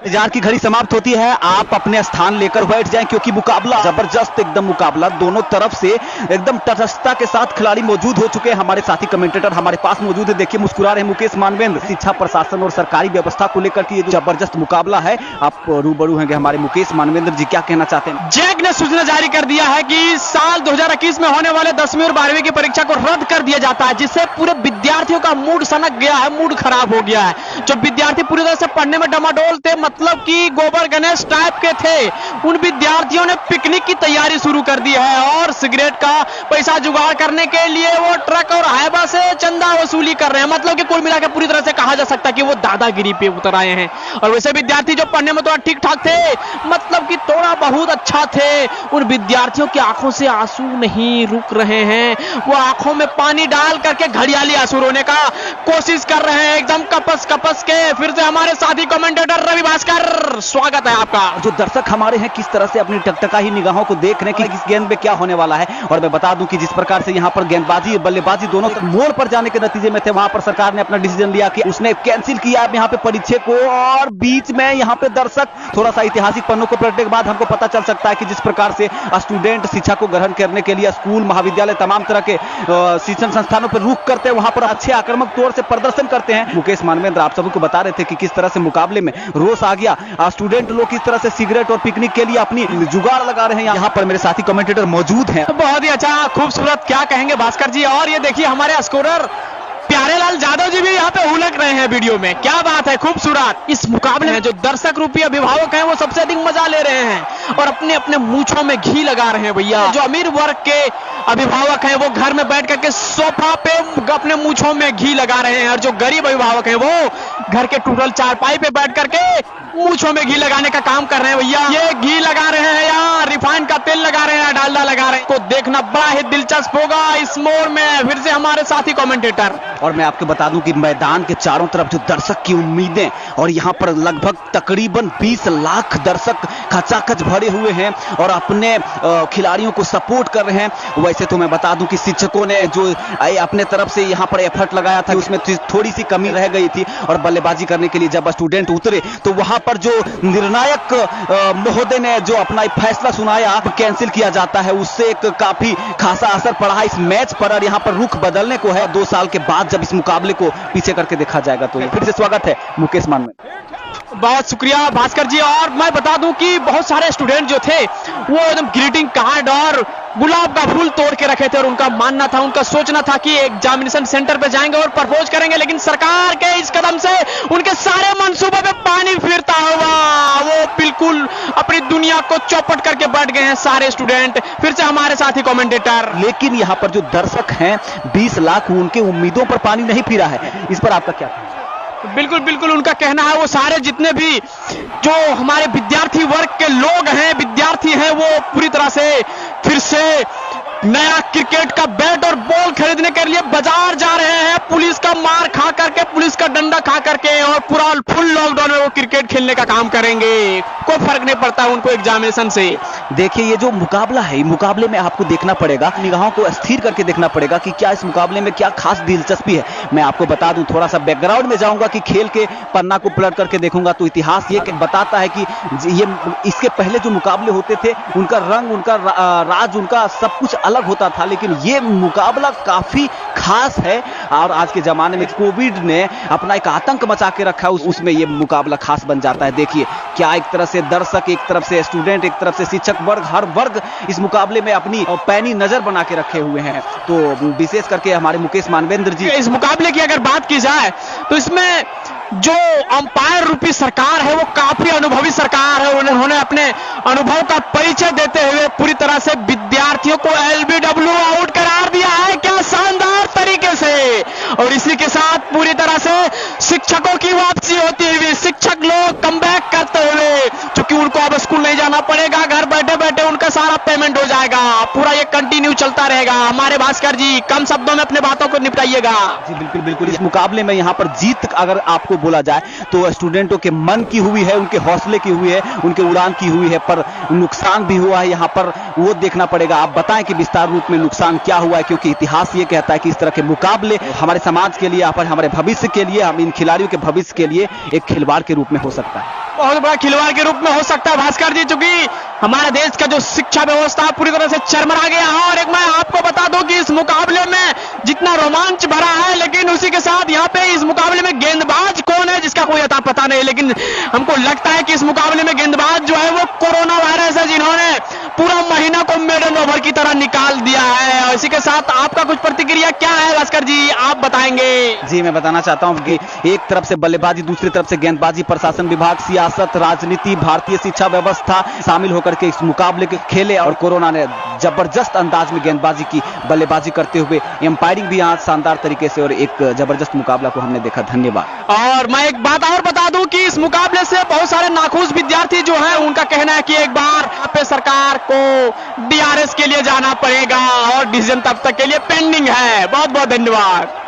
इंतजार की घड़ी समाप्त होती है, आप अपने स्थान लेकर बैठ जाएं क्योंकि मुकाबला जबरदस्त एकदम मुकाबला, दोनों तरफ से एकदम तटस्थता के साथ खिलाड़ी मौजूद हो चुके हैं। हमारे साथी कमेंटेटर हमारे पास मौजूद है, देखिए मुस्कुरा रहे हैं मुकेश मानवेंद्र। शिक्षा प्रशासन और सरकारी व्यवस्था को लेकर के ये जबरदस्त मुकाबला है, आप रूबरू हैं हमारे मुकेश मानवेंद्र जी, क्या कहना चाहते हैं? जैक ने सूचना जारी कर दिया है कि साल 2021 में होने वाले 10वीं और 12वीं की परीक्षा को रद्द कर दिया जाता है, जिससे पूरे विद्यार्थियों का मूड सनक गया है, मूड खराब हो गया है। जो विद्यार्थी पूरी तरह से पढ़ने में डमाडोल थे, मतलब कि गोबर गणेश टाइप के थे, उन विद्यार्थियों ने पिकनिक की तैयारी शुरू कर दी है और सिगरेट का पैसा जुगाड़ करने के लिए वो ट्रक और हाइवा से चंदा वसूली कर रहे हैं। मतलब कि कुल मिलाकर पूरी तरह से कहा जा सकता है कि वो दादागिरी पे उतर आए हैं। और वैसे विद्यार्थी जो पढ़ने में थोड़ा ठीक ठाक थे, मतलब कि थोड़ा बहुत अच्छा थे, उन विद्यार्थियों की आंखों से आंसू नहीं रुक रहे हैं। वो आंखों में पानी डाल करके घड़ियाली आंसू रोने का कोशिश कर रहे हैं, एकदम कपस कपस के। फिर से हमारे साथी कमेंटेटर रवि भास्कर, स्वागत है आपका। जो दर्शक हमारे हैं किस तरह से अपनी टकटकाही निगाहों को देख रहे हैं कि इस गेंद में क्या होने वाला है। और मैं बता दूं कि जिस प्रकार से यहाँ पर गेंदबाजी बल्लेबाजी दोनों मोड़ पर जाने के नतीजे में थे, वहां पर सरकार ने अपना डिसीजन लिया कि उसने कैंसिल किया यहाँ पे परीक्षा को। और बीच में यहाँ पे दर्शक थोड़ा सा ऐतिहासिक पन्नों को पलटने के बाद हमको पता चल सकता है कि जिस प्रकार से स्टूडेंट शिक्षा को ग्रहण करने के लिए स्कूल महाविद्यालय तमाम तरह के शिक्षण संस्थानों पर रुक करते हैं, वहां पर अच्छे आक्रामक तौर से प्रदर्शन करते हैं। मुकेश मानवेंद्र आप सबको बता रहे थे कि किस तरह से मुकाबले में रोष आ गया, स्टूडेंट लोग किस तरह से सिगरेट और पिकनिक के लिए अपनी जुगाड़ लगा रहे हैं। यहाँ पर मेरे साथी कमेंटेटर मौजूद हैं। बहुत ही अच्छा, खूबसूरत, क्या कहेंगे भास्कर जी। और ये देखिए हमारे स्कोरर प्यारेलाल जादव जी भी यहाँ पे उलट रहे हैं वीडियो में, क्या बात है, खूबसूरत। इस मुकाबले में जो दर्शक रूपी अभिभावक हैं वो सबसे अधिक मजा ले रहे हैं और अपने अपने मूंछों में घी लगा रहे हैं भैया। जो अमीर वर्ग के अभिभावक हैं वो घर में बैठ करके सोफा पे अपने मूंछों में घी लगा रहे हैं, और जो गरीब अभिभावक हैं वो घर के टूटल चारपाई पे बैठ करके मूंछों में घी लगाने का काम कर रहे हैं भैया। ये घी लगा रहे हैं या रिफाइंड का तेल लगा रहे हैं या डालडा लगा रहे हैं, को देखना बड़ा ही दिलचस्प होगा इस मोड़ में। फिर से हमारे साथी कमेंटेटर। और मैं आपको बता दूं कि मैदान के चारों तरफ जो दर्शक की उम्मीदें, और यहाँ पर लगभग तकरीबन 20 लाख दर्शक खचाखच भरे हुए हैं और अपने खिलाड़ियों को सपोर्ट कर रहे हैं। वैसे तो मैं बता दूं कि शिक्षकों ने जो अपने तरफ से यहाँ पर एफर्ट लगाया था उसमें थोड़ी सी कमी रह गई थी, और बल्लेबाजी करने के लिए जब स्टूडेंट उतरे तो वहां पर जो निर्णायक महोदय ने जो अपना फैसला सुनाया कैंसिल किया जाता है, उससे एक काफी खासा असर पड़ा है इस मैच पर। और यहाँ पर रुख बदलने को है 2 साल के बाद जब इस मुकाबले को पीछे करके देखा जाएगा। तो फिर से स्वागत है मुकेश मानवेंद्र। बहुत शुक्रिया भास्कर जी। और मैं बता दूं कि बहुत सारे स्टूडेंट जो थे वो एकदम ग्रीटिंग कार्ड और गुलाब का फूल तोड़ के रखे थे, और उनका मानना था, उनका सोचना था कि एग्जामिनेशन सेंटर पे जाएंगे और प्रपोज करेंगे, लेकिन सरकार के इस कदम से उनके सारे मंसूबों पे पानी फिरता हुआ वो बिल्कुल अपनी दुनिया को चौपट करके बैठ गए हैं सारे स्टूडेंट। फिर से हमारे साथी कमेंटेटर। लेकिन यहाँ पर जो दर्शक हैं 20 लाख, उनके उम्मीदों पर पानी नहीं फिरा है, इस पर आपका क्या कहना है? बिल्कुल बिल्कुल, उनका कहना है वो सारे जितने भी जो हमारे विद्यार्थी वर्ग के लोग हैं, विद्यार्थी हैं, वो पूरी तरह से फिर से नया क्रिकेट का बैट और बॉल खरीदने के लिए बाजार जा रहे हैं, पुलिस का मार खा करके, पुलिस का डंडा खा करके, और पूरा फुल लॉकडाउन में वो क्रिकेट खेलने का काम करेंगे। कोई फर्क नहीं पड़ता उनको एग्जामिनेशन से। देखिए ये जो मुकाबला है, मुकाबले में आपको देखना पड़ेगा, निगाहों को स्थिर करके देखना पड़ेगा कि क्या इस मुकाबले में क्या खास दिलचस्पी है। मैं आपको बता दूं, थोड़ा सा बैकग्राउंड में जाऊंगा कि खेल के पन्ना को पलट करके देखूंगा तो इतिहास ये बताता है कि ये इसके पहले जो मुकाबले होते थे उनका रंग, उनका राज, उनका सब कुछ अलग होता था, लेकिन ये मुकाबला काफी खास है। और आज के जमाने में कोविड ने अपना एक आतंक मचा के रखा है, उसमें ये मुकाबला खास बन जाता है। देखिए क्या एक तरह से दर्शक, एक तरफ से स्टूडेंट, एक तरफ से शिक्षक वर्ग, हर वर्ग इस मुकाबले में अपनी पैनी नजर बना के रखे हुए हैं। तो विशेष करके हमारे मुकेश मानवेंद्र जी, इस मुकाबले की अगर बात की जाए तो इसमें जो अंपायर रूपी सरकार है वो काफी अनुभवी सरकार है। उन्होंने अपने अनुभव का परिचय देते हुए पूरी तरह से विद्यार्थियों को एलबीडब्ल्यू आउट करार दिया है, क्या शानदार तरीके से। और इसी के साथ पूरी तरह से शिक्षकों की वापसी होती हुई, शिक्षक लोग कमबैक करते हुए, क्योंकि उनको अब स्कूल नहीं जाना पड़ेगा, घर बैठे बैठे उनका सारा पेमेंट हो जाएगा। पूरा ये कंटिन्यू चलता रहेगा। हमारे भास्कर जी कम शब्दों में अपने बातों को निपटाइएगा। जी बिल्कुल बिल्कुल। इस मुकाबले में यहाँ पर जीत अगर आपको बोला जाए तो स्टूडेंटों के मन की हुई है, उनके हौसले की हुई है, उनके उड़ान की हुई है, पर नुकसान भी हुआ है यहाँ पर, वो देखना पड़ेगा। आप बताएं कि विस्तार रूप में नुकसान क्या हुआ है, क्योंकि इतिहास ये कहता है कि इस तरह के मुकाबले हमारे समाज के लिए, हमारे भविष्य के लिए, हम इन खिलाड़ियों के भविष्य के लिए एक खिलवाड़ के रूप में हो सकता है। बहुत बड़ा खिलवाड़ के रूप में हो सकता है भास्कर जी, चूंकि हमारे देश का जो शिक्षा व्यवस्था पूरी तरह से चरमरा गया है। और एक मैं आपको बता दूं कि इस मुकाबले में जितना रोमांच भरा है, लेकिन उसी के साथ यहाँ पे इस मुकाबले में गेंदबाज कौन है जिसका कोई अता पता नहीं, लेकिन हमको लगता है कि इस मुकाबले में गेंदबाज जो है वो कोरोना वायरस है, जिन्होंने पूरा महीना को मेडल ओवर की तरह निकाल दिया है। और इसी के साथ आपका कुछ प्रतिक्रिया क्या है भास्कर जी, आप बताएंगे? जी, मैं बताना चाहता हूं कि एक तरफ से बल्लेबाजी, दूसरी तरफ से गेंदबाजी, प्रशासन विभाग, सियासत, राजनीति, भारतीय शिक्षा व्यवस्था शामिल होकर के इस मुकाबले के खेले और कोरोना ने जबरदस्त अंदाज में गेंदबाजी की, बल्लेबाजी करते हुए एम्पायरिंग भी यहाँ शानदार तरीके से, और एक जबरदस्त मुकाबला को हमने देखा। धन्यवाद। और मैं एक बात और बता दूं कि इस मुकाबले से बहुत सारे नाखुश विद्यार्थी जो हैं उनका कहना है कि एक बार यहाँ पे सरकार को डीआरएस के लिए जाना पड़ेगा और डिसीजन तब तक के लिए पेंडिंग है। बहुत बहुत धन्यवाद।